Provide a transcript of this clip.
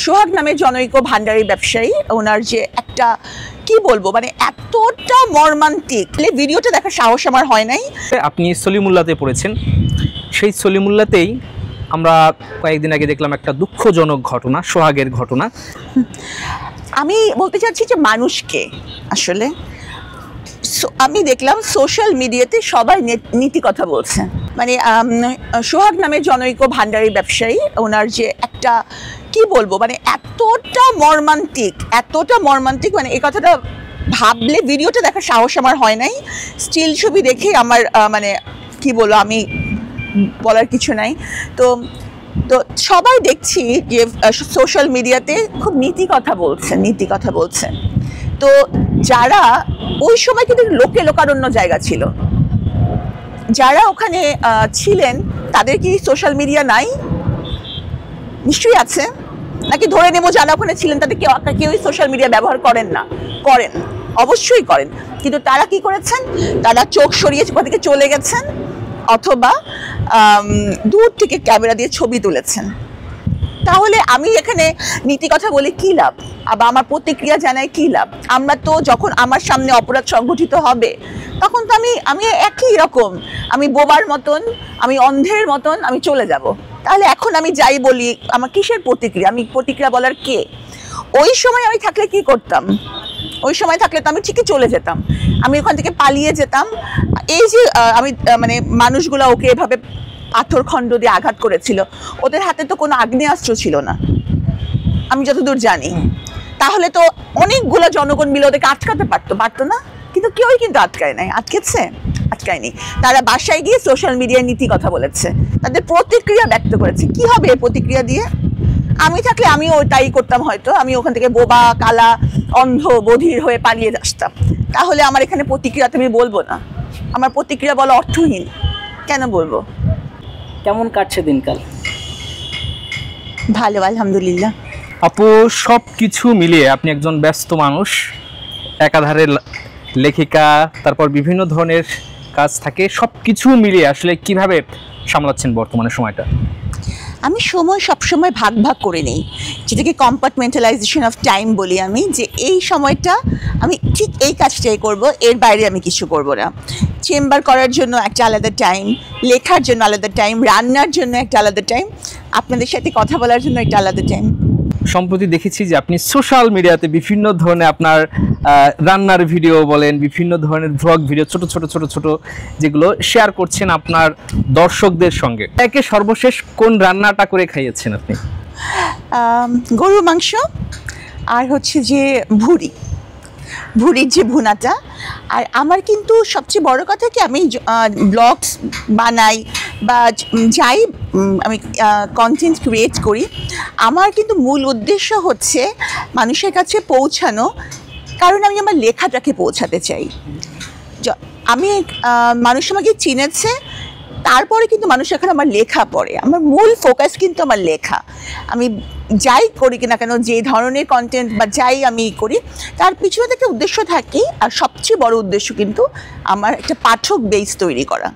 সোহাগ নামে জনৈক ভান্ডারি ব্যবসায়ী, ওনার যে একটা কি বলবো মানে এতটা মর্মান্তিক, ভিডিওটা দেখার সাহস আমার হয় নাই। আপনি সলিমুল্লাহতে পড়েছেন, সেই সলিমুল্লাহতেই আমরা কয়েকদিন আগে দেখলাম একটা দুঃখজনক ঘটনা, সোহাগের ঘটনা। আমি বলতে চাচ্ছি যে মানুষকে আসলে আমি দেখলাম সোশ্যাল মিডিয়াতে সবাই নীতি কথা বলছে, মানে সোহাগ নামে জনৈক ভান্ডারি ব্যবসায়ী, ওনার যে একটা কি বলবো মানে এতটা মর্মান্তিক, মানে এই কথাটা ভাবলে ভিডিওটা দেখার সাহস আমার হয় নাই। স্টিল ছবি দেখে আমার মানে কি বলবো, আমি বলার কিছু নাই। তো সবাই দেখছি যে সোশ্যাল মিডিয়াতে খুব নীতি কথা বলছে। তো যারা ওই সময় কিন্তু লোকারণ্য জায়গা ছিল, যারা ওখানে ছিলেন তাদের কি সোশ্যাল মিডিয়া নাই? নিশ্চয়ই আছে, নাকি ধরে নেব যারা ওখানে ছিলেন তাদের কেউই সোশ্যাল মিডিয়া ব্যবহার করেন না? করেন, অবশ্যই করেন। কিন্তু তারা কি করেছেন? তারা চোখ সরিয়ে ওখান থেকে চলে গেছেন, অথবা দূর থেকে ক্যামেরা দিয়ে ছবি তুলেছেন। তাহলে আমি এখানে নীতি কথা বলে কি লাভ, আবার আমার প্রতিক্রিয়া জানায় কি লাভ? আমরা তো যখন আমার সামনে অপরাধ সংঘটিত হবে তখন তো আমি একই রকম, আমি বোবার মতন, আমি অন্ধের মতন আমি চলে যাব। তাহলে এখন আমি যাই বলি, আমার কিসের প্রতিক্রিয়া? আমি প্রতিক্রিয়া বলার কে? ওই সময় আমি থাকলে কি করতাম? ওই সময় থাকলে তো আমি ঠিকই চলে যেতাম, আমি ওখান থেকে পালিয়ে যেতাম। এই যে আমি মানে মানুষগুলো ওকে এভাবে পাথর খণ্ড দিয়ে আঘাত করেছিল, ওদের হাতে তো কোনো আগ্নেয়াস্ত্র ছিল না আমি যতদূর জানি। তাহলে তো অনেকগুলো জনগণ মিলে ওদেরকে আটকাতে পারতো না, কিন্তু কেউই কিন্তু আটকায় নাই। আটকায়নি। তারা বাসায় গিয়ে সোশ্যাল মিডিয়ায় নীতি কথা বলেছে, তাদের প্রতিক্রিয়া ব্যক্ত করেছে। কি হবে এই প্রতিক্রিয়া দিয়ে? আমি থাকলে আমিও তাই করতাম, হয়তো আমি ওখান থেকে বোবা, কালা, অন্ধ, বধির হয়ে পালিয়ে আসতাম। তাহলে আমার এখানে প্রতিক্রিয়া তুমি বলবো না? আমার প্রতিক্রিয়া বলা অর্থহীন, কেন বলবো? কেমন কাটছে দিনকাল? ভালো, আলহামদুলিল্লাহ। আপু, সব কিছু মিলিয়ে আপনি একজন ব্যস্ত মানুষ, একাধারে লেখিকা, তারপর বিভিন্ন ধরনের কাজ থাকে, সব কিছু মিলিয়ে আসলে কিভাবে সামলাচ্ছেন বর্তমানে সময়টা? আমি সবসময় ভাগ করে নেই, যেটাকে কম্পার্টমেন্টালাইজেশন অফ টাইম বলি আমি, যে এই সময়টা আমি ঠিক এই কাজটাই করব, এর বাইরে আমি কিছু করব না। চেম্বার করার জন্য একটা আলাদা টাইম, লেখার জন্য আলাদা টাইম, রান্নার জন্য একটা আলাদা টাইম, আপনাদের সাথে কথা বলার জন্য একটা আলাদা টাইম। সম্প্রতি দেখেছি যে আপনি সোশ্যাল মিডিয়াতে বিভিন্ন ধরনের আপনার রান্নার ভিডিও বলেন, বিভিন্ন ধরনের ভ্লগ ভিডিও, ছোট যেগুলো শেয়ার করছেন আপনার দর্শকদের সঙ্গে। একে সর্বশেষ কোন রান্নাটা করে খাইয়েছেন আপনি? গরুর মাংস, আর হচ্ছে যে ভুড়ির যে ভুনাটা। আর আমার কিন্তু সবচেয়ে বড় কথা কি, আমি ব্লগস বানাই বা যাই আমি কন্টেন্ট ক্রিয়েট করি, আমার কিন্তু মূল উদ্দেশ্য হচ্ছে মানুষের কাছে পৌঁছানো, কারণ আমি আমার লেখাটাকে পৌঁছাতে চাই। আমি মানুষ আমাকে চিনেছে, তারপরে কিন্তু মানুষ এখন আমার লেখা পড়ে। আমার মূল ফোকাস কিন্তু আমার লেখা। আমি যাই করি কিনা কেন, যে ধরনের কন্টেন্ট বা যাই আমি করি, তার পিছনে একটা উদ্দেশ্য থাকে, আর সবচেয়ে বড় উদ্দেশ্য কিন্তু আমার একটা পাঠক বেস তৈরি করা।